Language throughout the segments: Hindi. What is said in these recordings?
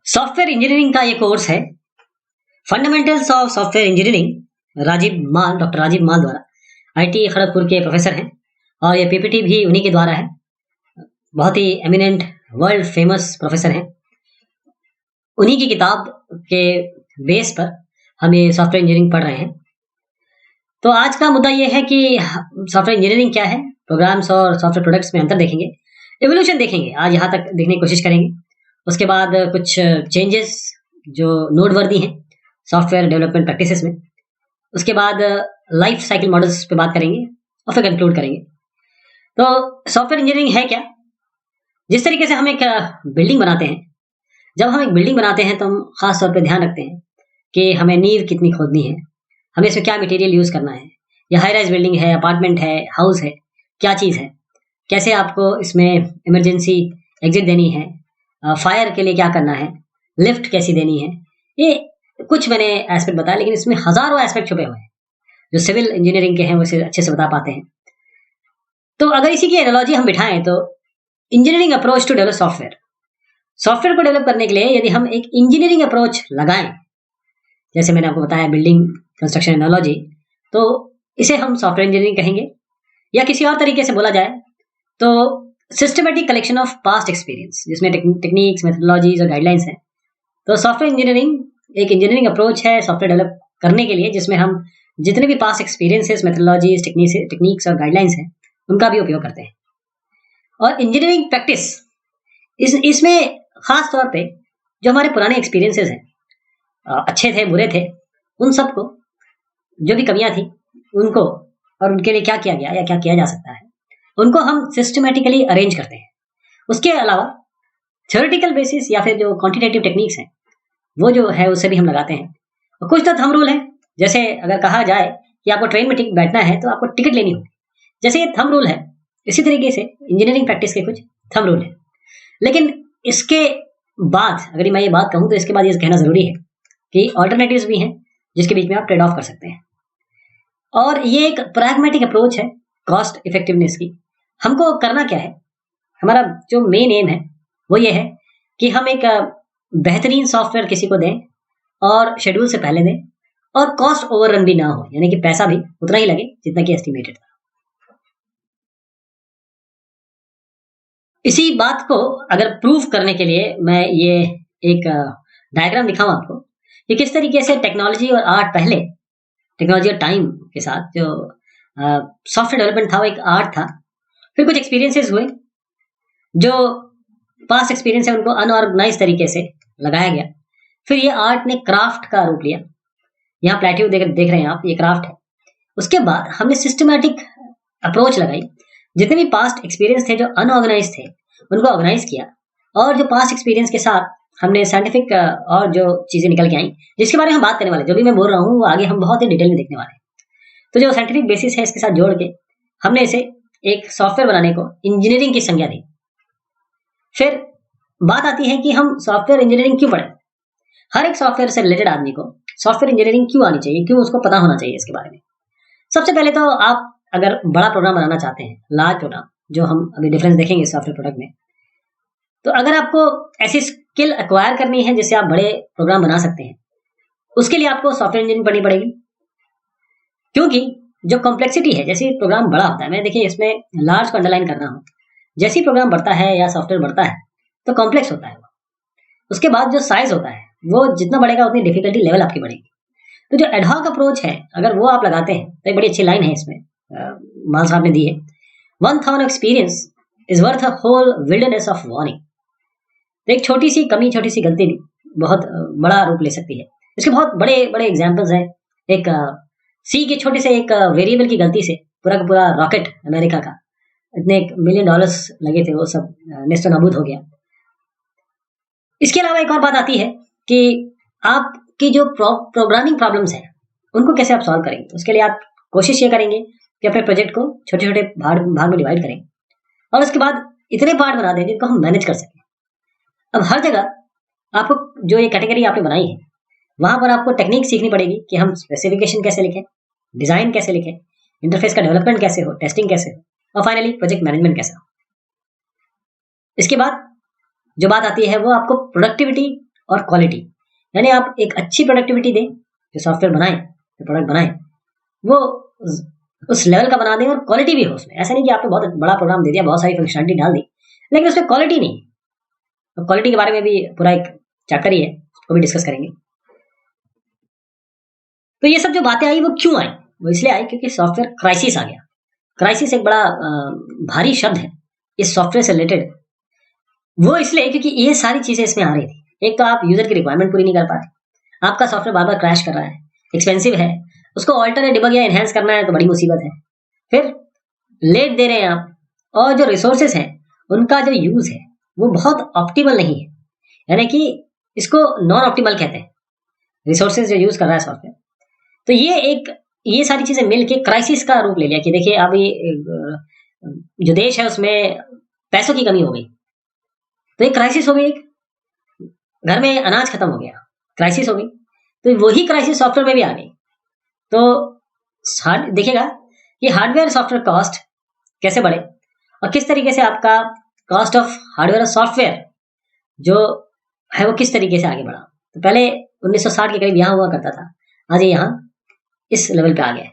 सॉफ्टवेयर इंजीनियरिंग का ये कोर्स है, fundamentals of software engineering. Doctor Rajeev Mall द्वारा, आईटी खड़गपुर के प्रोफेसर हैं और ये पीपीटी भी उन्हीं के द्वारा है। बहुत ही एमिनेंट वर्ल्ड फेमस प्रोफेसर हैं। उन्हीं की किताब के बेस पर हम ये सॉफ्टवेयर इंजीनियरिंग पढ़ रहे हैं। तो आज का मुद्दा ये है कि सॉफ्टवेयर इंजीनियरिंग क्या है, प्रोग्राम्स और सॉफ्टवेयर प्रोडक्ट्स में अंतर देखेंगे, एवोल्यूशन देखेंगे, आज यहाँ तक देखने की कोशिश करेंगे। उसके बाद कुछ चेंजेस जो नोटवर्दी हैं सॉफ्टवेयर डेवलपमेंट प्रैक्टिसेस में। उसके बाद लाइफ साइकिल मॉडल्स पे बात करेंगे और फिर कंक्लूड करेंगे। तो सॉफ्टवेयर इंजीनियरिंग है क्या? जिस तरीके से हम एक बिल्डिंग बनाते हैं, जब हम एक बिल्डिंग बनाते हैं तो हम खास तौर पे ध्यान रखते हैं कि हमें नींव कितनी खोदनी है, हमें इसमें क्या मटेरियल यूज करना है, या हाई राइज बिल्डिंग है, अपार्टमेंट है, हाउस है, क्या चीज़ है, कैसे आपको इसमें इमरजेंसी एग्जिट देनी है, फायर के लिए क्या करना है, लिफ्ट कैसी देनी है। ये कुछ मैंने एस्पेक्ट बताया, लेकिन इसमें हजारों एस्पेक्ट छुपे हुए हैं जो सिविल इंजीनियरिंग के हैं वो इसे अच्छे से बता पाते हैं। तो अगर इसी की एनालॉजी हम बिठाएं तो engineering approach to develop software को डेवलप करने के लिए यदि हम एक इंजीनियरिंग अप्रोच लगाएं, जैसे मैंने आपको बताया बिल्डिंग कंस्ट्रक्शन एनालॉजी, तो इसे हम सॉफ्टवेयर इंजीनियरिंग कहेंगे। या किसी और तरीके से बोला जाए तो systematic collection of past experience, जिसमें टेक्निक्स, मेथोडोलॉजीज और गाइडलाइंस हैं। तो सॉफ्टवेयर इंजीनियरिंग एक इंजीनियरिंग अप्रोच है सॉफ्टवेयर डेवलप करने के लिए, जिसमें हम जितने भी पास्ट एक्सपीरियंसेस, मेथोडोलॉजीज, टेक्निक्स और गाइडलाइंस हैं उनका भी उपयोग करते हैं। और इंजीनियरिंग प्रैक्टिस इसमें खास तौर पे जो हमारे पुराने एक्सपीरियंसेस हैं, अच्छे थे, बुरे थे, उन सबको, जो भी कमियां थी उनको, और उनके लिए क्या किया गया या क्या किया जा सकता है, उनको हम सिस्टमेटिकली अरेंज करते हैं। उसके अलावा थ्योरेटिकल बेसिस या फिर जो क्वांटिटेटिव टेक्निक्स हैं वो जो है उसे भी हम लगाते हैं। और कुछ तो थंब रूल है, जैसे अगर कहा जाए कि आपको ट्रेन में बैठना है तो आपको टिकट लेनी होगी, जैसे ये थंब रूल है, इसी तरीके से इंजीनियरिंग प्रैक्टिस के कुछ थंब रूल है। लेकिन इसके बाद अगर मैं ये बात कहूँ तो इसके बाद ये कहना जरूरी है कि ऑल्टरनेटिव्स भी हैं जिसके बीच में आप ट्रेड ऑफ कर सकते हैं। और ये एक प्रैग्मेटिक अप्रोच है कॉस्ट इफेक्टिवनेस की। हमको करना क्या है, हमारा जो मेन एम है वो ये है कि हम एक बेहतरीन सॉफ्टवेयर किसी को दें और शेड्यूल से पहले दें, और कॉस्ट ओवररन भी ना हो, यानी कि पैसा भी उतना ही लगे जितना कि एस्टिमेटेड था। इसी बात को अगर प्रूव करने के लिए मैं ये एक डायग्राम दिखाऊं आपको कि किस तरीके से टेक्नोलॉजी और आर्ट, पहले टेक्नोलॉजी और टाइम के साथ जो सॉफ्टवेयर डेवलपमेंट था वो एक आर्ट था। फिर कुछ एक्सपीरियंसेस हुए, जो पास्ट एक्सपीरियंस है उनको अनऑर्गेनाइज तरीके से लगाया गया। फिर ये आर्ट ने क्राफ्ट का रूप लिया। यहाँ प्लेट्यू देख रहे हैं आप, ये क्राफ्ट है। उसके बाद हमने सिस्टमैटिक अप्रोच लगाई, जितने भी पास्ट एक्सपीरियंस थे जो अनऑर्गेनाइज थे उनको ऑर्गेनाइज किया, और जो पास्ट एक्सपीरियंस के साथ हमने साइंटिफिक और जो चीजें निकल के आई जिसके बारे में हम बात करने वाले, जो भी मैं बोल रहा हूँ वो आगे हम बहुत ही डिटेल में देखने वाले हैं। तो जो साइंटिफिक बेसिस है इसके साथ जोड़ के हमने इसे एक सॉफ्टवेयर बनाने को इंजीनियरिंग की संज्ञा दी। फिर बात आती है कि हम सॉफ्टवेयर इंजीनियरिंग क्यों पढ़ें। हर एक सॉफ्टवेयर से रिलेटेड आदमी को सॉफ्टवेयर इंजीनियरिंग क्यों आनी चाहिए, क्यों उसको पता होना चाहिए इसके बारे में। सबसे पहले तो आप अगर बड़ा प्रोग्राम बनाना चाहते हैं, लार्ज प्रोग्राम, जो हम अभी डिफरेंस देखेंगे सॉफ्टवेयर प्रोडक्ट में, तो अगर आपको ऐसी स्किल एक्वायर करनी है जिससे आप बड़े प्रोग्राम बना सकते हैं, उसके लिए आपको सॉफ्टवेयर इंजीनियरिंग पढ़नी पड़ेगी। क्योंकि जो कॉम्प्लेक्सिटी है, जैसे प्रोग्राम बड़ा होता है, मैं देखिए इसमें लार्ज को अंडरलाइन कर रहा हूँ, जैसे प्रोग्राम बढ़ता है या सॉफ्टवेयर बढ़ता है तो कॉम्प्लेक्स होता है वो। उसके बाद जो साइज होता है वो जितना बढ़ेगा उतनी डिफिकल्टी लेवल आपकी बढ़ेगी। तो जो एडहॉक अप्रोच है अगर वो आप लगाते हैं तो एक बड़ी अच्छी लाइन है इसमें माल साहब ने दी है, 1000 experience is worth a whole wilderness of warning. तो एक छोटी सी कमी, छोटी सी गलती भी बहुत बड़ा रूप ले सकती है। इसके बहुत बड़े बड़े एग्जाम्पल्स हैं। एक सी के छोटे से एक वेरिएबल की गलती से पूरा का पूरा रॉकेट अमेरिका का, इतने $1 मिलियन लगे थे, वो सब नेस्तो नाबूद हो गया। इसके अलावा एक और बात आती है कि आपकी जो प्रोग्रामिंग प्रॉब्लम्स हैं उनको कैसे आप सॉल्व करेंगे। उसके लिए आप कोशिश ये करेंगे कि अपने प्रोजेक्ट को छोटे छोटे भाग में डिवाइड करें, और उसके बाद इतने पार्ट बना दें जिनको हम मैनेज कर सकें। अब हर जगह आपको जो ये कैटेगरी आपने बनाई है वहां पर आपको टेक्निक सीखनी पड़ेगी कि हम स्पेसिफिकेशन कैसे लिखें, डिजाइन कैसे लिखें, इंटरफेस का डेवलपमेंट कैसे हो, टेस्टिंग कैसे हो, और फाइनली प्रोजेक्ट मैनेजमेंट कैसा हो। इसके बाद जो बात आती है वो आपको प्रोडक्टिविटी और क्वालिटी। यानी आप एक अच्छी प्रोडक्टिविटी दें, जो सॉफ्टवेयर बनाए, जो प्रोडक्ट बनाए, वो उस लेवल का बना दें और क्वालिटी भी हो उसमें। ऐसा नहीं कि आपने बहुत बड़ा प्रोग्राम दे दिया, बहुत सारी फंक्शनलिटी डाल दी, लेकिन उसमें क्वालिटी नहीं। तो क्वालिटी के बारे में भी पूरा एक चैप्टर ही है, उसको भी डिस्कस करेंगे। तो ये सब जो बातें आई वो क्यों आई? वो इसलिए आई क्योंकि सॉफ्टवेयर क्राइसिस आ गया। क्राइसिस एक बड़ा भारी शब्द है इस सॉफ्टवेयर से रिलेटेड। वो इसलिए क्योंकि ये सारी चीजें इसमें आ रही थी। एक तो आप यूजर की रिक्वायरमेंट पूरी नहीं कर पा रहे, आपका सॉफ्टवेयर बार बार क्रैश कर रहा है, एक्सपेंसिव है, उसको ऑल्टर या डिबग या एनहेंस करना है तो बड़ी मुसीबत है, फिर लेट दे रहे हैं आप, और जो रिसोर्सेस हैं उनका जो यूज है वो बहुत ऑप्टिमल नहीं है। यानी कि इसको नॉन ऑप्टिमल कहते हैं, रिसोर्सेज जो यूज कर रहा है सॉफ्टवेयर। तो ये सारी चीजें मिलके क्राइसिस का रूप ले लिया कि देखिए अभी जो देश है उसमें पैसों की कमी हो गई, तो एक क्राइसिस हो गई, घर में अनाज खत्म हो गया, क्राइसिस हो गई। तो वही क्राइसिस सॉफ्टवेयर में भी आ गई। तो देखिएगा कि हार्डवेयर सॉफ्टवेयर कॉस्ट कैसे बढ़े और किस तरीके से आपका कॉस्ट ऑफ हार्डवेयर और सॉफ्टवेयर जो है वो किस तरीके से आगे बढ़ा। तो पहले 1960 के करीब यहाँ हुआ करता था, आज ये यहाँ इस लेवल पे आ गया है।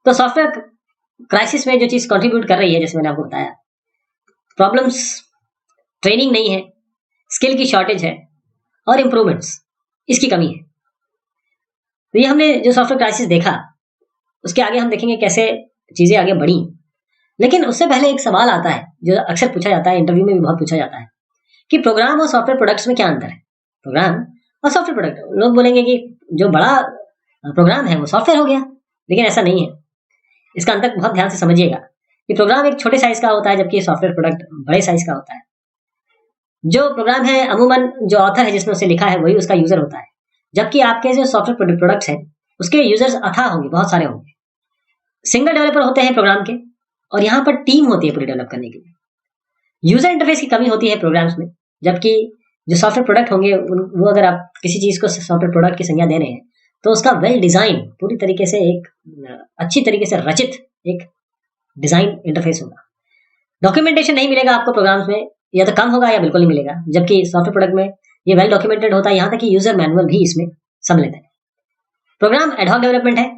तो सॉफ्टवेयर क्राइसिस में जो चीज कंट्रीब्यूट कर रही है, जैसे मैंने आपको बताया, प्रॉब्लम्स, ट्रेनिंग नहीं है, स्किल की शॉर्टेज है और इंप्रूवमेंट्स इसकी कमी है। तो ये हमने जो सॉफ्टवेयर क्राइसिस देखा, उसके आगे हम देखेंगे कैसे चीजें आगे बढ़ी। लेकिन उससे पहले एक सवाल आता है जो अक्सर पूछा जाता है, इंटरव्यू में भी बहुत पूछा जाता है, कि प्रोग्राम और सॉफ्टवेयर प्रोडक्ट्स में क्या अंतर है। प्रोग्राम और सॉफ्टवेयर प्रोडक्ट, लोग बोलेंगे कि जो बड़ा प्रोग्राम है वो सॉफ्टवेयर हो गया, लेकिन ऐसा नहीं है। इसका अंतर बहुत ध्यान से समझिएगा कि प्रोग्राम एक छोटे साइज का होता है, जबकि सॉफ्टवेयर प्रोडक्ट बड़े साइज का होता है। जो प्रोग्राम है अमूमन जो ऑथर है जिसने उसे लिखा है वही उसका यूजर होता है, जबकि आपके जो सॉफ्टवेयर प्रोडक्ट्स हैं उसके यूजर्स अथाह होंगे, बहुत सारे होंगे। सिंगल डेवलपर होते हैं प्रोग्राम के, और यहाँ पर टीम होती है पूरी डेवलप करने के लिए। यूजर इंटरफेस की कमी होती है प्रोग्राम्स में, जबकि जो सॉफ्टवेयर प्रोडक्ट होंगे वो अगर आप किसी चीज को सॉफ्टवेयर प्रोडक्ट की संज्ञा दे रहे हैं तो उसका वेल डिजाइन, पूरी तरीके से एक अच्छी तरीके से रचित एक डिजाइन इंटरफेस होगा। डॉक्यूमेंटेशन नहीं मिलेगा आपको प्रोग्राम्स में, या तो कम होगा या बिल्कुल नहीं मिलेगा, जबकि सॉफ्टवेयर प्रोडक्ट में ये वेल डॉक्यूमेंटेड होता है, यहाँ तक कि यूजर मैनुअल भी इसमें सम्मिलित है। प्रोग्राम एडहॉक डेवलपमेंट है,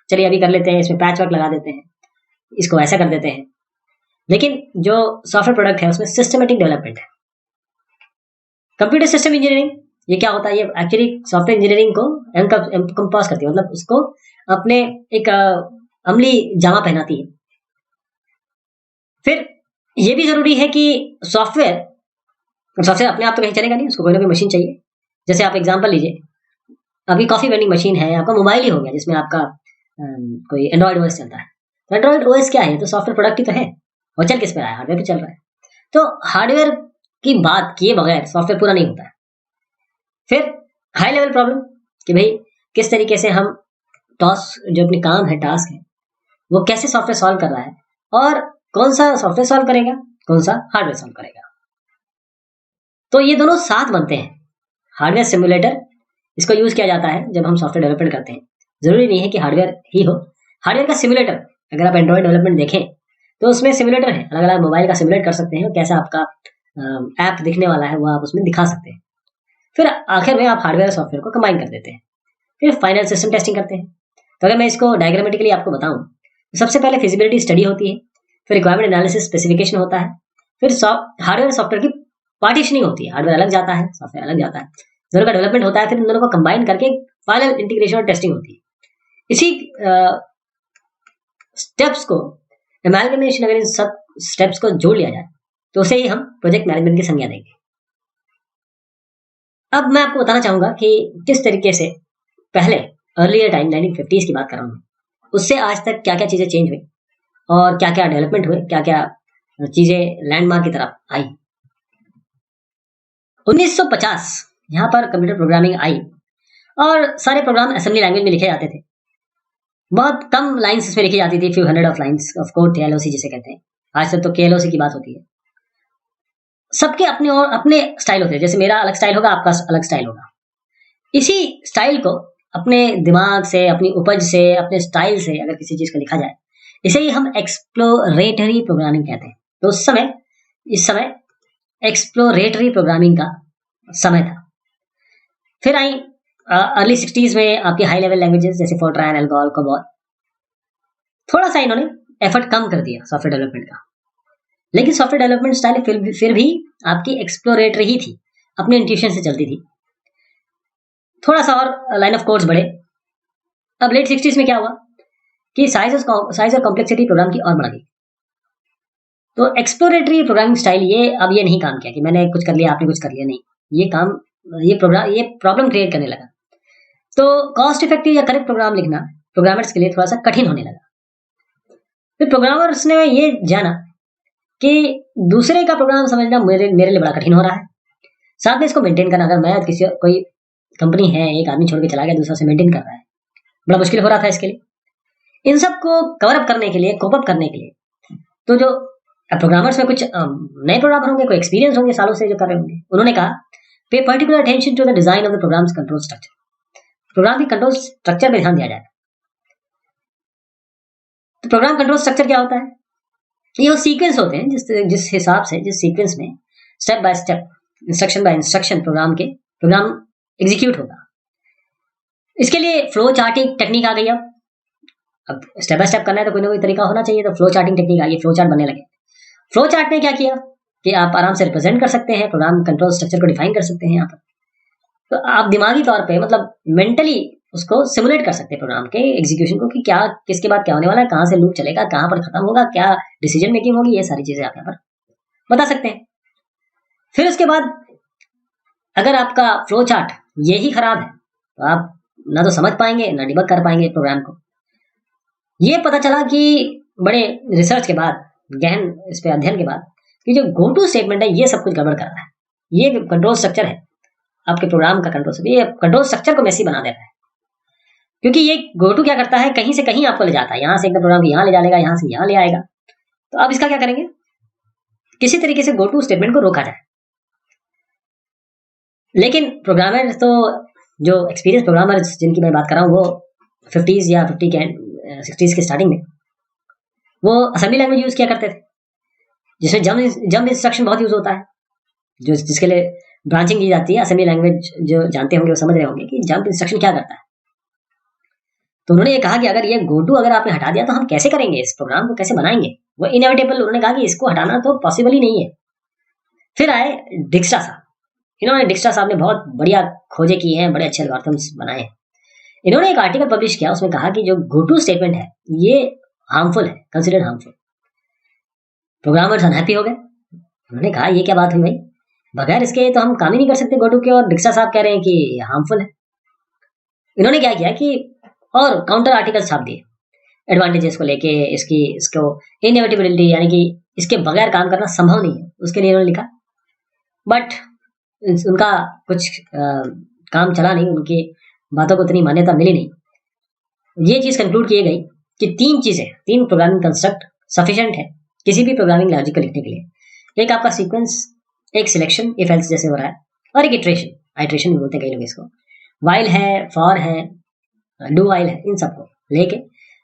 चलिए अभी कर लेते हैं, इसमें पैच वर्क लगा देते हैं, इसको ऐसा कर देते हैं। लेकिन जो सॉफ्टवेयर प्रोडक्ट है उसमें सिस्टमेटिक डेवलपमेंट है। कंप्यूटर सिस्टम इंजीनियरिंग, ये क्या होता है? ये एक्चुअली सॉफ्टवेयर इंजीनियरिंग को एनकम्पास करती है, मतलब उसको अपने एक अमली जामा पहनाती है। फिर ये भी जरूरी है कि सॉफ्टवेयर अपने आप तो कहीं चलेगा नहीं, उसको कोई ना कोई मशीन चाहिए। जैसे आप एग्जांपल लीजिए, अभी कॉफी वेंडिंग मशीन है, आपका मोबाइल ही हो गया जिसमें आपका कोई एंड्रॉइड ओएस चलता है। तो एंड्रॉइड ओएस क्या है? तो सॉफ्टवेयर प्रोडक्ट ही तो है, और चल किस पे रहा है? हार्डवेयर पे चल रहा है। तो हार्डवेयर की बात किए बगैर सॉफ्टवेयर पूरा नहीं होता है। फिर हाई लेवल प्रॉब्लम कि भाई किस तरीके से हम जो अपने काम है, टास्क है, वो कैसे सॉफ्टवेयर सॉल्व कर रहा है, और कौन सा सॉफ्टवेयर सॉल्व करेगा, कौन सा हार्डवेयर सॉल्व करेगा। तो ये दोनों साथ बनते हैं। हार्डवेयर सिमुलेटर, इसको यूज किया जाता है जब हम सॉफ्टवेयर डेवलपमेंट करते हैं। जरूरी नहीं है कि हार्डवेयर ही हो, हार्डवेयर का सिमुलेटर, अगर आप एंड्रॉइड डेवलपमेंट देखें तो उसमें सिमुलेटर है, अलग अलग मोबाइल का सिमुलेट कर सकते हैं, कैसा आपका ऐप दिखने वाला है वो आप उसमें दिखा सकते हैं। फिर आखिर में आप हार्डवेयर और सॉफ्टवेयर को कंबाइन कर देते हैं, फिर फाइनल सिस्टम टेस्टिंग करते हैं। तो अगर मैं इसको डायग्रामेटिकली आपको बताऊं तो सबसे पहले फिजिबिलिटी स्टडी होती है, फिर रिक्वायरमेंट एनालिसिस स्पेसिफिकेशन होता है, फिर हार्डवेयर सॉफ्टवेयर की पार्टीशनिंग होती है, हार्डवेयर अलग जाता है, सॉफ्टवेयर अलग जाता है, दोनों का डेवलपमेंट होता है, फिर इन दोनों को कंबाइन करके फाइनल इंटीग्रेशन और टेस्टिंग होती है। इसी स्टेप्स को एमालगमेशन, अगर इन सब स्टेप्स को जोड़ लिया जाए तो उसे ही हम प्रोजेक्ट मैनेजमेंट की संज्ञा देंगे। अब मैं आपको बताना चाहूंगा कि किस तरीके से पहले अर्लियर टाइम 1950s की बात कर रहा हूँ, उससे आज तक क्या क्या चीजें चेंज हुई और क्या क्या डेवलपमेंट हुए, क्या क्या चीजें लैंडमार्क की तरफ आई। 1950 यहाँ पर कंप्यूटर प्रोग्रामिंग आई और सारे प्रोग्राम असेंबली लैंग्वेज में लिखे जाते थे। बहुत कम लाइंस इसमें लिखी जाती थी, few hundred of lines of code, KLOC जिसे कहते हैं। आज तक तो KLOC की बात होती है। सबके अपने और अपने स्टाइल होते हैं, जैसे मेरा अलग स्टाइल होगा, आपका अलग स्टाइल होगा। इसी स्टाइल को अपने दिमाग से, अपनी उपज से, अपने स्टाइल से अगर किसी चीज को लिखा जाए, इसे ही हम एक्सप्लोरेटरी प्रोग्रामिंग कहते हैं। तो इस समय एक्सप्लोरेटरी प्रोग्रामिंग का समय था। फिर आई अर्ली 60s में आपकी हाई लेवल लैंग्वेजेस जैसे फोर्ट्रान, एल्गोल, कोबॉल। थोड़ा सा इन्होंने एफर्ट कम कर दिया सॉफ्टवेयर डेवलपमेंट का, लेकिन सॉफ्टवेयर डेवलपमेंट स्टाइल फिर भी आपकी एक्सप्लोरेटरी ही थी, अपने इंट्यूशन से चलती थी। थोड़ा सा और लाइन ऑफ कोड्स बढ़े। अब लेट 60s में क्या हुआ कि साइज और कॉम्प्लेक्सिटी प्रोग्राम की और बढ़ गई। तो एक्सप्लोरेटरी प्रोग्रामिंग स्टाइल अब ये नहीं काम किया कि मैंने कुछ कर लिया आपने कुछ कर लिया, नहीं, ये प्रॉब्लम क्रिएट करने लगा। तो कॉस्ट इफेक्टिव या करेक्ट प्रोग्राम लिखना प्रोग्रामर्स के लिए थोड़ा सा कठिन होने लगा। फिर प्रोग्रामर्स ने ये जाना कि दूसरे का प्रोग्राम समझना मेरे लिए बड़ा कठिन हो रहा है, साथ में इसको मेंटेन करना। अगर मैं कोई कंपनी है, एक आदमी छोड़ के चला गया, दूसरा से मेंटेन कर रहा है, बड़ा मुश्किल हो रहा था इसके लिए। इन सब को कवर अप करने के लिए, कोप अप करने के लिए, तो जो प्रोग्रामर्स में कुछ नए प्रोग्रामर होंगे, कोई एक्सपीरियंस होंगे सालों से जो कर रहे होंगे, उन्होंने कहा पे particular attention to the design of the programs control structure. Program की कंट्रोल स्ट्रक्चर पे ध्यान दिया जाए। तो प्रोग्राम कंट्रोल स्ट्रक्चर क्या होता है? ये वो सीक्वेंस होते हैं जिस हिसाब से, जिस सीक्वेंस में step by step, instruction by instruction program execute होगा। इसके लिए फ्लो चार्टिंग टेक्निक आ गई। अब स्टेप बाय स्टेप करना है तो कोई ना कोई तरीका होना चाहिए, तो फ्लो चार्टिंग टेक्निक आई, फ्लो चार्ट बनने लगे। फ्लो चार्ट ने क्या किया कि आप आराम से रिप्रेजेंट कर सकते हैं, प्रोग्राम कंट्रोल स्ट्रक्चर को डिफाइन कर सकते हैं यहाँ पर। तो आप दिमागी तौर पे, मतलब मेंटली उसको सिमुलेट कर सकते हैं प्रोग्राम के एग्जीक्यूशन को, कि क्या किसके बाद क्या होने वाला है, कहाँ से लूप चलेगा, कहाँ पर खत्म होगा, क्या डिसीजन मेकिंग होगी, ये सारी चीजें आप यहाँ पर बता सकते हैं। फिर उसके बाद अगर आपका फ्लो चार्ट यही खराब है तो आप ना तो समझ पाएंगे ना डिबग कर पाएंगे प्रोग्राम को। ये पता चला कि बड़े रिसर्च के बाद, गहन इस पे अध्ययन के बाद, कि जो गो टू स्टेटमेंट है ये सब कुछ गड़बड़ कर रहा है। ये कंट्रोल स्ट्रक्चर है आपके प्रोग्राम का, ये कंट्रोल स्ट्रक्चर को मेसी बना देता है। क्योंकि ये गो टू क्या करता है, कहीं से कहीं आपको ले जाता है, यहां से एकदम प्रोग्राम को यहां ले जाएगा, यहां से यहां ले आएगा। तो अब इसका क्या करेंगे, किसी तरीके से गो टू स्टेटमेंट को रोका जाए। लेकिन प्रोग्रामर तो, जो एक्सपीरियंस प्रोग्रामर जिनकी मैं बात कर रहा हूँ, वो 50s या 60s के स्टार्टिंग में वो असेंबली लैंग्वेज यूज किया करते थे, जिसमें जंप इंस्ट्रक्शन बहुत यूज होता है, जिसके लिए ब्रांचिंग की जाती है। असेंबली लैंग्वेज जो जानते होंगे वो समझ रहे होंगे कि जंप इंस्ट्रक्शन क्या करता है। तो उन्होंने ये कहा कि अगर ये गो टू अगर आपने हटा दिया तो हम कैसे करेंगे, इस प्रोग्राम को कैसे बनाएंगे, वो इनएविटेबल। उन्होंने कहा कि इसको हटाना तो पॉसिबल ही नहीं है। फिर आए डिक्स्ट्रा साहब। इन्होंने डिक्स्ट्रा साहब ने बहुत बढ़िया खोजें की हैं, बड़े अच्छे एल्गोरिथम्स बनाए हैं। इन्होंने एक आर्टिकल पब्लिश किया, उसमें कहा कि जो गो टू स्टेटमेंट है ये हार्मफुल है, कंसिडर्ड हार्मफुल। प्रोग्रामर्स अनहैप्पी हो गए। उन्होंने कहा ये क्या बात हुई भाई, बगैर इसके तो हम काम ही नहीं कर सकते गो टू के, और डिक्स्ट्रा साहब कह रहे हैं कि हार्मफुल है। इन्होंने क्या किया कि और काउंटर आर्टिकल छाप दिए एडवांटेजेस को लेके, इसको इनएविटेबिलिटी, यानी कि इसके बगैर काम करना संभव नहीं है, उसके लिए इन्होंने लिखा। बट उनका कुछ काम चला नहीं, उनकी बातों को इतनी मान्यता मिली नहीं। ये चीज कंक्लूड की गई कि तीन प्रोग्रामिंग कंस्ट्रक्ट सफिशिएंट है किसी भी प्रोग्रामिंग लॉजिक को लिखने के लिए। एक आपका सीक्वेंस, एक सिलेक्शन इफ एल्स जैसे हो रहा है, और एक आइट्रेशन भी बोलते हैं कई लोग इसको, वाइल है, फॉर है, डू वाइल है। इन सबको लेके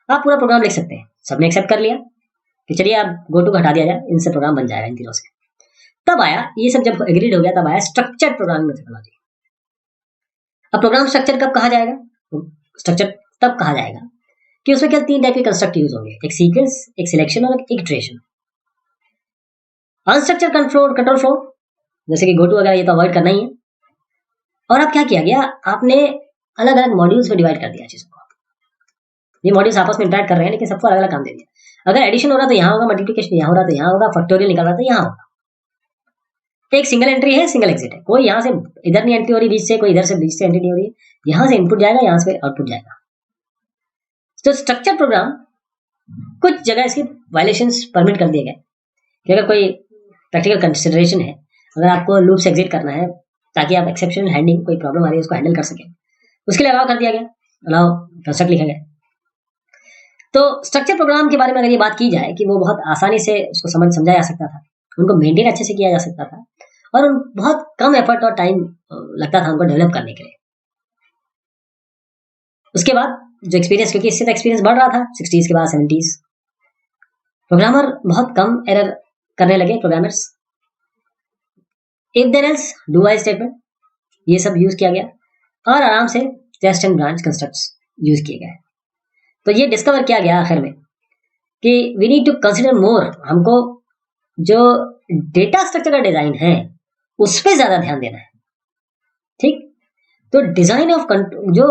आप पूरा प्रोग्राम लिख सकते हैं। सबने एक्सेप्ट कर लिया कि चलिए आप गो टू हटा दिया जाए, इनसे प्रोग्राम बन जाएगा इन तीनों से। तब आया, ये सब जब एग्रीड हो गया, तब आया स्ट्रक्चर्ड प्रोग्रामिंग मेथोडोलॉजी। अब प्रोग्राम स्ट्रक्चर कब कहा जाएगा? स्ट्रक्चर तब कहा जाएगा कि उसमें क्या 3 टाइप के कंस्ट्रक्ट यूज होंगे, एक सीक्वेंस, एक सिलेक्शन और एक इटरेशन। अनस्ट्रक्चर्ड कंट्रोल फ्लो, जैसे कि गो टू वगैरह, ये तो अवॉइड करना ही है। और अब क्या किया गया, आपने अलग अलग मॉड्यूल्स में डिवाइड कर दिया चीजों को। ये मॉड्यूल्स आपस में इंटरेक्ट कर रहे हैं, लेकिन सबको अलग अलग काम दे दिया। अगर एडिशन हो रहा तो यहाँ होगा, मल्टीप्लिकेशन यहाँ हो रहा तो यहाँ होगा, फैक्टोरियल निकल रहा तो यहाँ होगा। एक सिंगल एंट्री है, सिंगल एग्जिट है, कोई यहाँ से इधर नहीं एंट्री हो रही बीच से, कोई इधर से बीच से एंट्री नहीं हो रही है, यहाँ से इनपुट जाएगा, यहाँ से आउटपुट जाएगा। तो स्ट्रक्चर प्रोग्राम कुछ जगह इसकी वायलेशंस परमिट कर दिए गए कि अगर कोई प्रैक्टिकल कंसिडरेशन है, अगर आपको लूप से एग्जिट करना है ताकि आप एक्सेप्शनल हैंडलिंग, कोई प्रॉब्लम आ रही है उसको हैंडल कर सके, उसके लिए अलाउ कर दिया गया, अलाउ कंस्ट्रक्ट लिखा गया। तो स्ट्रक्चर प्रोग्राम के बारे में अगर ये बात की जाए कि वो बहुत आसानी से उसको समझा जा सकता था, उनको मेंटेन अच्छे से किया जा सकता था, और बहुत कम एफर्ट और टाइम लगता था उनको डेवलप करने के लिए। उसके बाद जो एक्सपीरियंस, क्योंकि इससे तो एक्सपीरियंस बढ़ रहा था 60s के बाद 70s, प्रोग्रामर बहुत कम एरर करने लगे। Programmers if then else, do while statement, ये सब यूज किया गया। और आराम से test and branch constructs use किए गए। तो ये डिस्कवर किया गया आखिर में कि वी नीड टू कंसिडर मोर, हमको जो डेटा स्ट्रक्चर का डिजाइन है उस पर ज्यादा ध्यान देना है। ठीक, तो डिजाइन ऑफ जो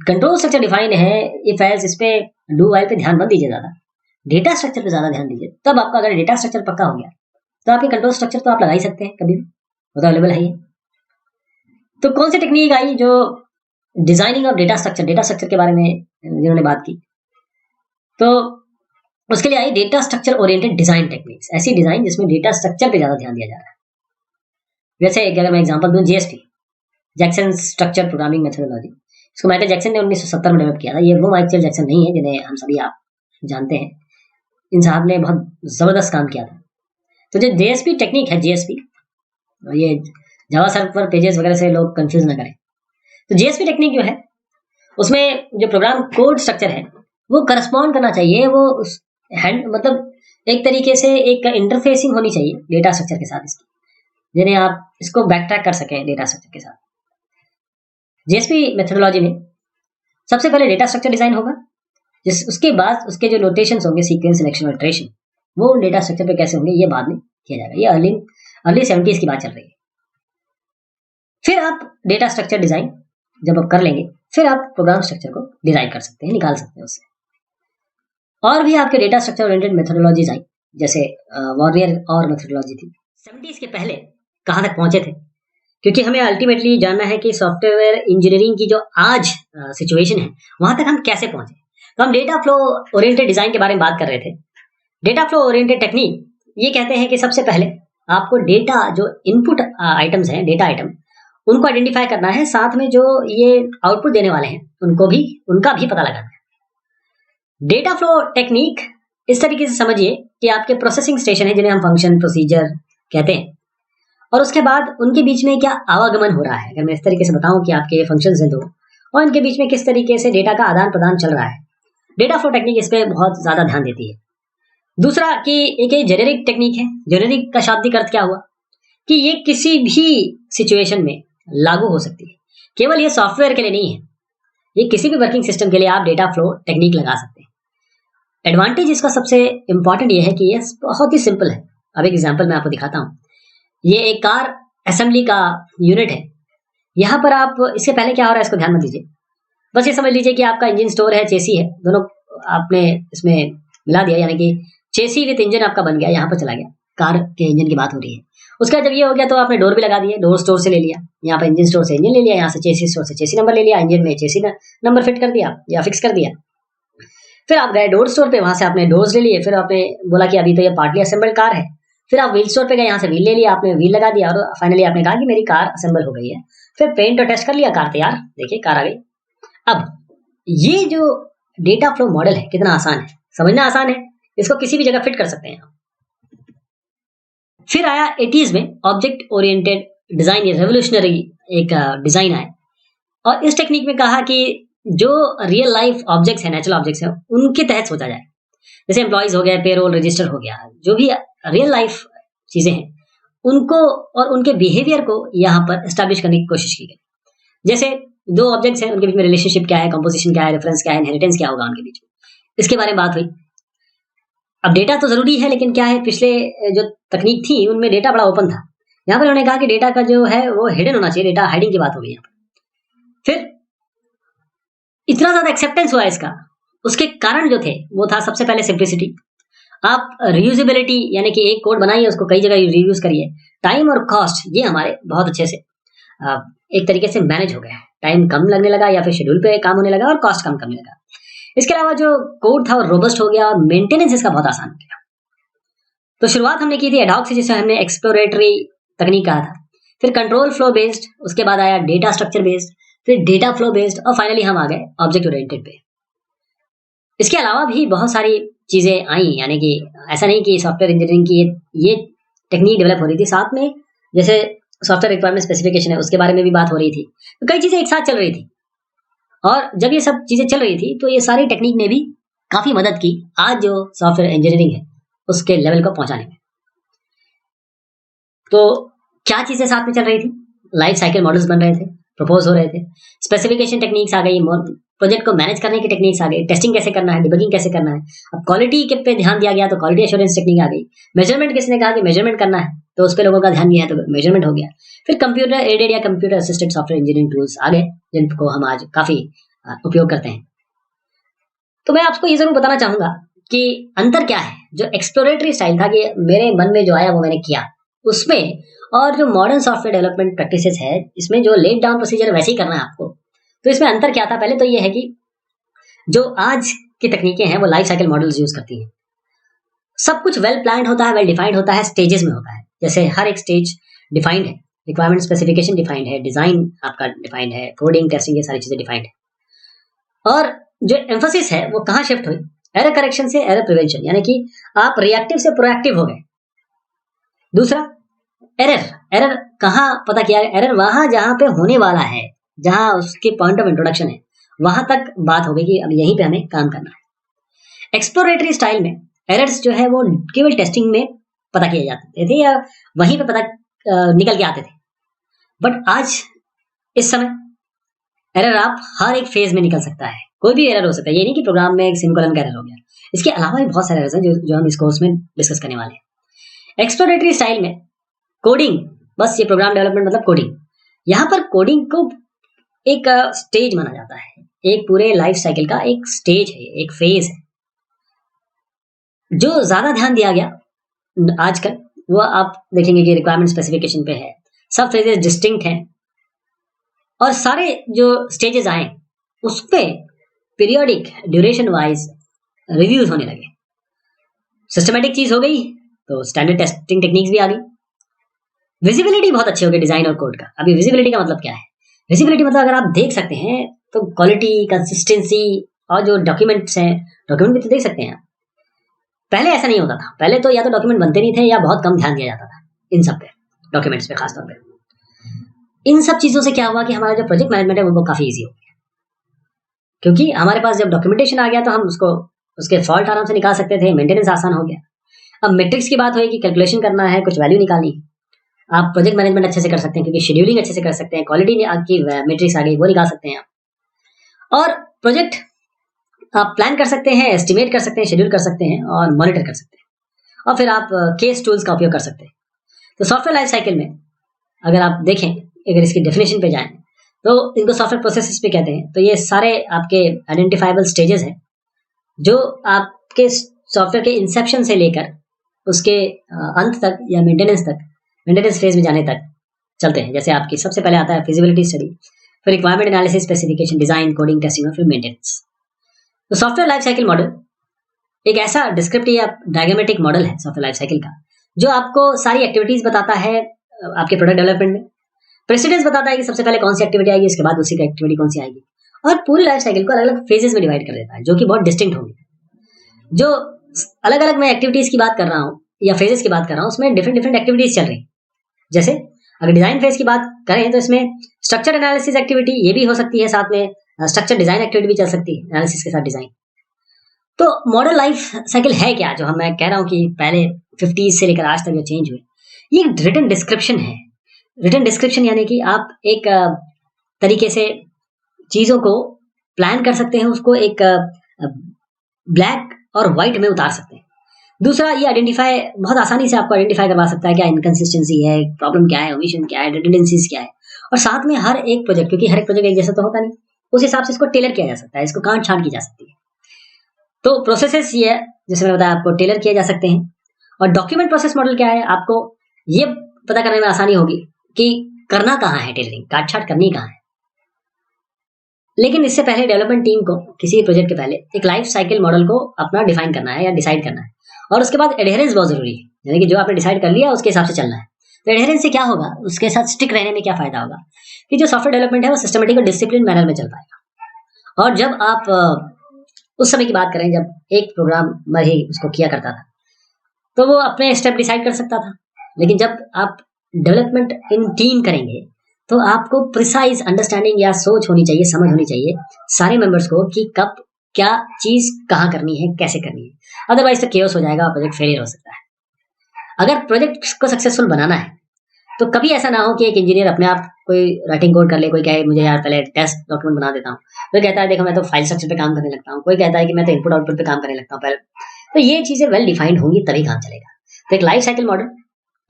कंट्रोल स्ट्रक्चर डिफाइन है, इफ एल्स, इस पे डू वाइल पे ध्यान मत दीजिए ज्यादा, डेटा स्ट्रक्चर पे ज्यादा ध्यान दीजिए। तब आपका अगर डेटा स्ट्रक्चर पक्का हो गया तो आपके कंट्रोल स्ट्रक्चर तो आप लगा ही सकते हैं कभी भी, वो तो अवेलेबल है ही। तो कौन सी टेक्निक आई जो डिजाइनिंग ऑफ डेटा स्ट्रक्चर के बारे में जिन्होंने बात की, तो उसके लिए आई data structure oriented design techniques. ऐसी डिजाइन जिसमें डेटा स्ट्रक्चर पे ज्यादा ध्यान दिया जा रहा है। जैसे अगर मैं एग्जांपल दूं, JSP, Jackson structure programming methodology, इसको माइकल जैक्सन ने 1970 में डेवलप किया था। ये वो माइकल जैक्सन नहीं है जिन्हें हम सभी आप जानते हैं। इन साहब ने बहुत जबरदस्त काम किया था। तो जो JSP टेक्निक है, JSP, ये जावा सर्वर पेजेस वगैरह से लोग कंफ्यूज ना करें। तो JSP टेक्निक जो है उसमें जो प्रोग्राम कोड स्ट्रक्चर है वो करस्पॉन्ड करना चाहिए, वो उस मतलब एक तरीके से एक इंटरफेसिंग होनी चाहिए डेटा स्ट्रक्चर के साथ इसकी, जिन्हें आप इसको बैक ट्रैक कर सकें डेटा स्ट्रक्चर के साथ। JSP मेथोडोलॉजी में सबसे पहले डेटा स्ट्रक्चर डिजाइन होगा, उसके बाद उसके जो नोटेशंस होंगे, सीक्वेंस, सिलेक्शन और इटरेशन, वो डेटा स्ट्रक्चर पे कैसे होंगे ये बाद में किया जाएगा। ये अर्ली 70s की बात चल रही है। फिर आप डेटा स्ट्रक्चर डिजाइन जब आप कर लेंगे, फिर आप प्रोग्राम स्ट्रक्चर को डिजाइन कर सकते हैं, निकाल सकते हैं उससे। और भी आपके डेटा स्ट्रक्चर ओरिएंटेड मेथोडोलॉजीज आई, जैसे वॉरियर और मेथोडोलॉजी थी। 70s के पहले कहां तक पहुंचे थे, क्योंकि हमें अल्टीमेटली जानना है कि सॉफ्टवेयर इंजीनियरिंग की जो आज सिचुएशन है वहां तक हम कैसे पहुंचे। तो हम डेटा फ्लो ओरिएंटेड डिजाइन के बारे में बात कर रहे थे। डेटा फ्लो ओरिएंटेड टेक्निक ये कहते हैं कि सबसे पहले आपको डेटा जो इनपुट आइटम्स हैं, डेटा आइटम, उनको आइडेंटिफाई करना है, साथ में जो ये आउटपुट देने वाले हैं उनका भी पता लगाना है। डेटा फ्लो टेक्निक इस तरीके से समझिए कि आपके प्रोसेसिंग स्टेशन है जिन्हें हम फंक्शन, प्रोसीजर कहते हैं, और उसके बाद उनके बीच में क्या आवागमन हो रहा है। अगर मैं इस तरीके से बताऊं कि आपके फंक्शंस हैं दो और इनके बीच में किस तरीके से डेटा का आदान प्रदान चल रहा है, डेटा फ्लो टेक्निक इस पे बहुत ज्यादा ध्यान देती है। दूसरा कि एक जेनेरिक टेक्निक है। जेनेरिक का शाब्दिक अर्थ क्या हुआ कि ये किसी भी सिचुएशन में लागू हो सकती है, केवल ये सॉफ्टवेयर के लिए नहीं है, ये किसी भी वर्किंग सिस्टम के लिए आप डेटा फ्लो टेक्निक लगा सकते हैं। एडवांटेज इसका सबसे इंपॉर्टेंट ये है कि ये बहुत ही सिंपल है। अब एक एग्जांपल मैं आपको दिखाता हूं। ये एक कार असेंबली का यूनिट है। यहां पर आप, इससे पहले क्या हो रहा है इसको ध्यान में दीजिए। बस ये समझ लीजिए कि आपका इंजन स्टोर है, चेसी है, दोनों आपने इसमें मिला दिया, यानी कि चेसी विद इंजन आपका बन गया, यहाँ पर चला गया, कार के इंजन की बात हो रही है। उसका जब ये हो गया तो आपने डोर भी लगा दिए, डोर स्टोर से ले लिया, यहाँ पर इंजन स्टोर से इंजन ले लिया, यहाँ से चेसी स्टोर से चेसी नंबर ले लिया, इंजन में चेसी नंबर फिट कर दिया या फिक्स कर दिया। फिर आप गए डोर स्टोर पे, वहां से आपने डोर्स ले लिए, फिर आपने बोला कि अभी तो ये पार्टली असेंबल्ड कार है। फिर आप व्हील स्टोर पे गए, यहाँ से व्हील ले लिया, आपने व्हील लगा दिया और फाइनली आपने कहा कि मेरी कार असेंबल हो गई है। फिर पेंट और टेस्ट कर लिया, कार तैयार, देखिए कार आ गई। अब ये जो डेटा फ्लो मॉडल है कितना आसान है, समझना आसान है, इसको किसी भी जगह फिट कर सकते हैं आप। फिर आया 80s में ऑब्जेक्ट ओरिएंटेड डिजाइन, ये रेवोल्यूशनरी एक डिजाइन आया और इस टेक्निक में कहा कि जो रियल लाइफ ऑब्जेक्ट्स हैं, नेचुरल ऑब्जेक्ट्स हैं, उनके तहत सोचा जाए। जैसे एम्प्लॉइज हो गया, पेरोल रजिस्टर हो गया, जो भी रियल लाइफ चीजें हैं उनको और उनके बिहेवियर को यहाँ पर एस्टैब्लिश करने की कोशिश की गई। जैसे दो ऑब्जेक्ट्स हैं, उनके बीच में रिलेशनशिप क्या है, कंपोजिशन क्या है, रेफरेंस क्या है, इनहेरिटेंस क्या होगा उनके बीच में, इसके बारे में बात हुई। अब डेटा तो जरूरी है, लेकिन क्या है, पिछले जो तकनीक थी उनमें डेटा बड़ा ओपन था। यहाँ पर उन्होंने कहा कि डेटा का जो है वो हिडन होना चाहिए, डेटा हाइडिंग की बात हो गई यहाँ पर। फिर इतना ज्यादा एक्सेप्टेंस हुआ इसका, उसके कारण जो थे वो था सबसे पहले सिंप्लिसिटी। आप रियूजेबिलिटी, यानी कि एक कोड बनाइए उसको कई जगह रीयूज करिए। टाइम और कॉस्ट ये हमारे बहुत अच्छे से एक तरीके से मैनेज हो गया है, टाइम कम लगने लगा या फिर शेड्यूल पे काम होने लगा और कॉस्ट कम करने लगा। इसके अलावा जो कोड था वो रोबस्ट हो गया और मेंटेनेंस इसका बहुत आसान हो गया। तो शुरुआत हमने की थी एडॉक से, जिसे हमने एक्सप्लोरेटरी तकनीक कहा था। फिर कंट्रोल फ्लो बेस्ड, उसके बाद आया डेटा स्ट्रक्चर बेस्ड, फिर डेटा फ्लो बेस्ड और फाइनली हम आ गए ऑब्जेक्ट ओरिएंटेड पे। इसके अलावा भी बहुत सारी चीजें आई, यानी कि ऐसा नहीं कि सॉफ्टवेयर इंजीनियरिंग की ये टेक्निक डेवलप हो रही थी, साथ में जैसे सॉफ्टवेयर रिक्वायरमेंट स्पेसिफिकेशन है उसके बारे में भी बात हो रही थी। तो कई चीजें एक साथ चल रही थी और जब ये सब चीजें चल रही थी तो ये सारी टेक्निक ने भी काफी मदद की आज जो सॉफ्टवेयर इंजीनियरिंग है उसके लेवल को पहुंचाने में। तो क्या चीजें साथ में चल रही थी, लाइफ साइकिल मॉडल्स बन रहे थे, प्रपोज हो रहे थे, स्पेसिफिकेशन टेक्निक्स आ गई, प्रोजेक्ट को मैनेज करने की टेक्निक्स आ गई, टेस्टिंग कैसे करना है, डिबगिंग कैसे करना है। अब क्वालिटी के पे ध्यान दिया गया तो क्वालिटी एश्योरेंस टेक्निक आ गई। मेजरमेंट किसने कहा कि मेजरमेंट करना है तो उस पर लोगों का ध्यान दिया है तो मेजरमेंट हो गया। फिर कंप्यूटर एडेड या computer assisted software engineering tools आ गए जिनको हम आज काफी उपयोग करते हैं। तो मैं आपको ये जरूर बताना चाहूंगा कि अंतर क्या है। जो एक्सप्लोरेटरी स्टाइल था कि मेरे मन में जो आया वो मैंने किया, उसमें और जो मॉडर्न सॉफ्टवेयर डेवलपमेंट प्रैक्टिसेस है इसमें जो लेट डाउन प्रोसीजर वैसे ही करना है आपको। तो इसमें अंतर क्या था? पहले तो ये है कि जो आज की तकनीकें हैं वो लाइफ साइकिल मॉडल्स यूज करती हैं। सब कुछ वेल प्लान्ड होता है, वेल डिफाइंड होता है, स्टेजेस में होता है। जैसे हर एक स्टेज डिफाइंड है, रिक्वायरमेंट स्पेसिफिकेशन डिफाइंड है, डिजाइन आपका डिफाइंड है, कोडिंग टेस्टिंग ये सारी चीजें डिफाइंड है। और जो एम्फोसिस है वो कहाँ शिफ्ट हुई? एरर करेक्शन से एरर प्रिवेंशन, यानी कि आप रिएक्टिव से प्रोएक्टिव हो गए। दूसरा एरर, एरर कहाँ पता किया? एरर वहां जहां पे होने वाला है, जहां उसके पॉइंट ऑफ इंट्रोडक्शन है, वहां तक बात हो गई कि अब यहीं पे हमें काम करना है। एक्सप्लोरेटरी स्टाइल में एरर्स जो है वो केवल टेस्टिंग में पता किए जाते थे या वहीं पे पता निकल के आते थे। बट आज इस समय एरर आप हर एक फेज में निकल सकता है, कोई भी एरर हो सकता है। ये नहीं कि प्रोग्राम में एक सेमीकोलन का एरर हो गया। इसके अलावा भी बहुत सारे एरर्स हैं जो हम इस कोर्स में डिस्कस करने वाले हैं। एक्सप्लोरेटरी स्टाइल में कोडिंग, बस ये प्रोग्राम डेवलपमेंट मतलब कोडिंग। यहाँ पर कोडिंग को एक स्टेज माना जाता है, एक पूरे लाइफ साइकिल का एक स्टेज है, एक फेज है। जो ज्यादा ध्यान दिया गया आजकल वो आप देखेंगे कि रिक्वायरमेंट स्पेसिफिकेशन पे है, सब फेजेस डिस्टिंक्ट हैं और सारे जो स्टेजेस आए उस पे पीरियोडिक ड्यूरेशन वाइज रिव्यूज होने लगे। सिस्टमेटिक चीज हो गई तो स्टैंडर्ड टेस्टिंग टेक्निक्स भी आ गई। विजिबिलिटी बहुत अच्छी हो गई डिजाइन और कोड का। अभी विजिबिलिटी का मतलब क्या है? विजिबिलिटी मतलब अगर आप देख सकते हैं तो क्वालिटी, कंसिस्टेंसी और जो डॉक्यूमेंट्स हैं, डॉक्यूमेंट भी तो देख सकते हैं। पहले ऐसा नहीं होता था, पहले तो या तो डॉक्यूमेंट बनते नहीं थे या बहुत कम ध्यान दिया जाता था इन सब पे, डॉक्यूमेंट्स पे खासतौर पे। इन सब चीजों से क्या हुआ कि हमारा जो प्रोजेक्ट मैनेजमेंट है वो काफी ईजी हो गया, क्योंकि हमारे पास जब डॉक्यूमेंटेशन आ गया तो हम उसको उसके फॉल्ट आराम से निकाल सकते थे, मेंटेनेंस आसान हो गया। अब मैट्रिक्स की बात होगी, कैलकुलेशन करना है, कुछ वैल्यू निकालनी है, आप प्रोजेक्ट मैनेजमेंट अच्छे से कर सकते हैं क्योंकि शेड्यूलिंग अच्छे से कर सकते हैं, क्वालिटी आपकी मैट्रिक्स आ गई वो निकाल सकते हैं आप। और प्रोजेक्ट आप प्लान कर सकते हैं, एस्टिमेट कर सकते हैं, शेड्यूल कर सकते हैं और मॉनिटर कर सकते हैं। और फिर आप केस टूल्स का उपयोग कर सकते हैं। तो सॉफ्टवेयर लाइफ साइकिल में अगर आप देखें, अगर इसकी डेफिनेशन पे जाएं तो इनको सॉफ्टवेयर प्रोसेसेस पे कहते हैं। तो ये सारे आपके आइडेंटिफाइबल स्टेजेस हैं जो आपके सॉफ्टवेयर के इंसेप्शन से लेकर उसके अंत तक या मेंटेनेंस फेज में जाने तक चलते हैं। जैसे आपकी सबसे पहले आता है फिजिबिलिटी स्टडी, फिर requirement analysis, specification, design, coding, testing और फिर मेंटेनेंस। तो सॉफ्टवेयर लाइफ साइकिल मॉडल एक ऐसा डिस्क्रिप्टिव या डायग्रामेटिक मॉडल है सॉफ्टवेयर लाइफ साइकिल का, जो आपको सारी एक्टिविटीज बताता है आपके प्रोडक्ट डेवलपमेंट में। प्रेसिडेंस बताता है कि सबसे पहले कौन सी एक्टिविटी आएगी, उसके बाद दूसरी एक्टिविटी कौन सी आएगी, और पूरी लाइफ साइकिल को अलग अलग फेजेस में डिवाइड कर देता है जो कि बहुत डिस्टिंक्ट होंगे। जो अलग अलग मैं एक्टिविटीज की बात कर रहा हूँ या फेजेस की बात कर रहा हूँ, उसमें डिफरेंट डिफरेंट एक्टिविटीज चल रही है। जैसे अगर डिजाइन फेज की बात करें तो इसमें स्ट्रक्चर एनालिसिस एक्टिविटी ये भी हो सकती है, साथ में स्ट्रक्चर डिजाइन एक्टिविटी भी चल सकती है, एनालिसिस के साथ डिजाइन। तो मॉडल लाइफ साइकिल है क्या, जो मैं कह रहा हूँ कि पहले 50s से लेकर आज तक जो चेंज हुए, ये रिटन डिस्क्रिप्शन है। रिटन डिस्क्रिप्शन यानी कि आप एक तरीके से चीजों को प्लान कर सकते हैं, उसको एक ब्लैक और व्हाइट में उतार सकते हैं। दूसरा, ये आइडेंटिफाई बहुत आसानी से आपको आइडेंटिफाई करवा सकता है क्या इनकंसिस्टेंसी है, प्रॉब्लम क्या है, ओमिशन क्या है, रिडंडेंसीज क्या है। और साथ में हर एक प्रोजेक्ट, क्योंकि हर एक प्रोजेक्ट एक जैसा तो होता नहीं, उस हिसाब से इसको टेलर किया जा सकता है, इसको काट छांट की जा सकती है। तो प्रोसेसेस ये है, जैसे मैंने बताया, आपको टेलर किया जा सकते हैं। और डॉक्यूमेंट प्रोसेस मॉडल क्या है, आपको ये पता करने में आसानी होगी कि करना कहाँ है, टेलरिंग काट छाट करनी कहाँ है। लेकिन इससे पहले डेवलपमेंट टीम को किसी प्रोजेक्ट के पहले एक लाइफ साइकिल मॉडल को अपना डिफाइन करना है या डिसाइड करना है, और उसके बाद एडहेरेंस बहुत जरूरी है, यानी कि जो आपने डिसाइड कर लिया उसके हिसाब से चलना है। तो एडहेरेंस से क्या होगा, उसके साथ स्टिक रहने में क्या फायदा होगा कि जो सॉफ्टवेयर डेवलपमेंट है वो सिस्टमेटिक और डिसिप्लिन मैनर में चल पाएगा। और जब आप उस समय की बात करें जब एक प्रोग्रामर ही उसको किया करता था तो वो अपने स्टेप डिसाइड कर सकता था, लेकिन जब आप डेवलपमेंट इन टीम करेंगे तो आपको प्रिसाइज अंडरस्टैंडिंग या सोच होनी चाहिए, समझ होनी चाहिए सारे मेंबर्स को कि कब क्या चीज कहाँ करनी है, कैसे करनी है। अदरवाइज तो केओस हो जाएगा, प्रोजेक्ट फेलियर हो सकता है। अगर प्रोजेक्ट को सक्सेसफुल बनाना है तो कभी ऐसा ना हो कि एक इंजीनियर अपने आप कोई राइटिंग कोड कर ले, कोई कहे मुझे यार पहले टेस्ट डॉक्यूमेंट बना देता हूँ, कोई कहता है देखो मैं तो फाइल स्ट्रक्चर पे काम करने लगता हूँ, कोई कहता है कि मैं तो इनपुट आउटपुट पे काम करने लगता हूँ पहले। तो ये चीजें वेल डिफाइंड होंगी तभी काम चलेगा। तो एक लाइफ साइकिल मॉडल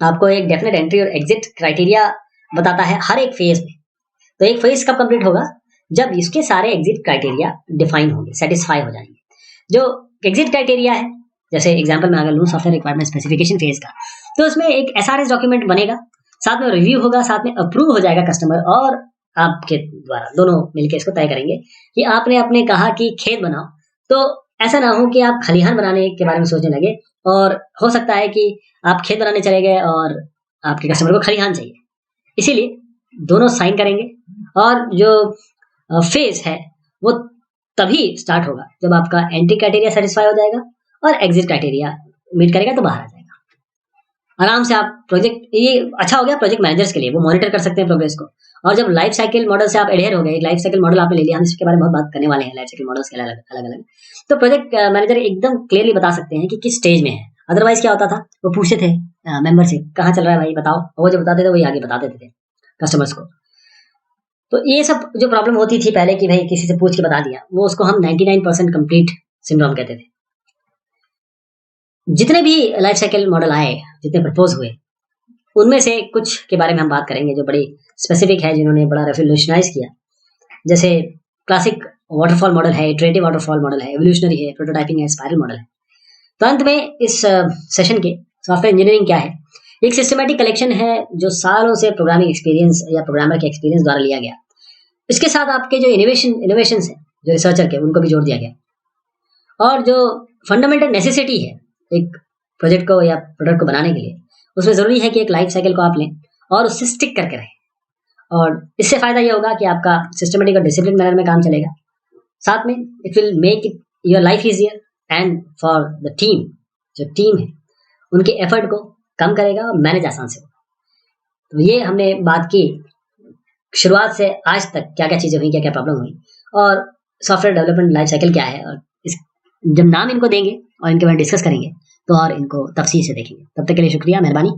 आपको एक डेफिनेट एंट्री और एग्जिट क्राइटेरिया बताता है हर एक फेज में। तो एक फेज कब कंप्लीट होगा, जब इसके सारे एग्जिट क्राइटेरिया डिफाइन होंगे, सेटिस्फाई हो जाएंगे। जो एग्जिट क्राइटेरिया है, जैसे एग्जांपल में अगर लूं सॉफ्टवेयर रिक्वायरमेंट स्पेसिफिकेशन फेज का, तो उसमें एक एसआरएस डॉक्यूमेंट बनेगा, साथ में रिव्यू होगा, साथ में अप्रूव हो जाएगा कस्टमर और आपके द्वारा, दोनों मिलकर इसको तय करेंगे कि आपने अपने कहा कि खेत बनाओ, तो ऐसा ना हो कि आप खलिहान बनाने के बारे में सोचने लगे और हो सकता है कि आप खेत बनाने चले गए और आपके कस्टमर को खलिहान चाहिए। इसीलिए दोनों साइन करेंगे और जो फेज है वो तभी स्टार्ट होगा जब आपका एंट्री क्राइटेरिया सेटिस्फाई हो जाएगा और एग्जिट क्राइटेरिया मीट करेगा तो बाहर आ जाएगा। आराम से आप प्रोजेक्ट, ये अच्छा हो गया प्रोजेक्ट मैनेजर्स के लिए, वो मॉनिटर कर सकते हैं प्रोग्रेस को। और जब लाइफ साइकिल मॉडल से आप एडहेर हो गए, लाइफ साइकिल मॉडल आपने ले लिया, हम इसके बारे में बहुत बात करने वाले हैं लाइफ साइकिल मॉडल्स के अलग अलग, तो प्रोजेक्ट मैनेजर एकदम क्लियरली बता सकते हैं कि किस स्टेज में है। अदरवाइज क्या होता था, वो पूछते थे मेंबर से कहाँ चल रहा है भाई बताओ, वो जो बताते थे वही आगे बता देते थे कस्टमर्स को। तो ये सब जो प्रॉब्लम होती थी पहले कि भाई किसी से पूछ के बता दिया, वो उसको हम 99% कंप्लीट सिंड्रोम कहते थे। जितने भी लाइफ साइकिल मॉडल आए, जितने प्रपोज हुए, उनमें से कुछ के बारे में हम बात करेंगे जो बड़ी स्पेसिफिक है, जिन्होंने बड़ा रेवोल्यूशनाइज किया। जैसे क्लासिक वाटरफॉल मॉडल है, इटरेटिव वाटरफॉल मॉडल है, एवोल्यूशनरी है, प्रोटोटाइपिंग है, स्पाइरल मॉडल है। तो अंत में इस सेशन के सॉफ्टवेयर इंजीनियरिंग क्या है, एक सिस्टमैटिक कलेक्शन है जो सालों से प्रोग्रामिंग एक्सपीरियंस या प्रोग्रामर के एक्सपीरियंस द्वारा लिया गया। इसके साथ आपके जो इनोवेशन है जो रिसर्चर के, उनको भी जोड़ दिया गया। और जो फंडामेंटल नेसेसिटी है एक प्रोजेक्ट को या प्रोडक्ट को बनाने के लिए, उसमें जरूरी है कि एक लाइफ साइकिल को आप लें और उससे स्टिक करके रहें। और इससे फायदा ये होगा कि आपका सिस्टमेटिक और डिसिप्लिन मैनर में काम चलेगा। साथ में it will make it your life easier and for the team, जो टीम है उनके एफर्ट को कम करेगा और मैनेज आसान से होगा। तो ये हमने बात की शुरुआत से आज तक क्या क्या चीजें हुई, क्या क्या प्रॉब्लम हुई और सॉफ्टवेयर डेवलपमेंट लाइफ साइकिल क्या है। और इस जब नाम इनको देंगे और इनके बारे में डिस्कस करेंगे तो और इनको तफसील से देखेंगे। तब तक के लिए शुक्रिया, मेहरबानी।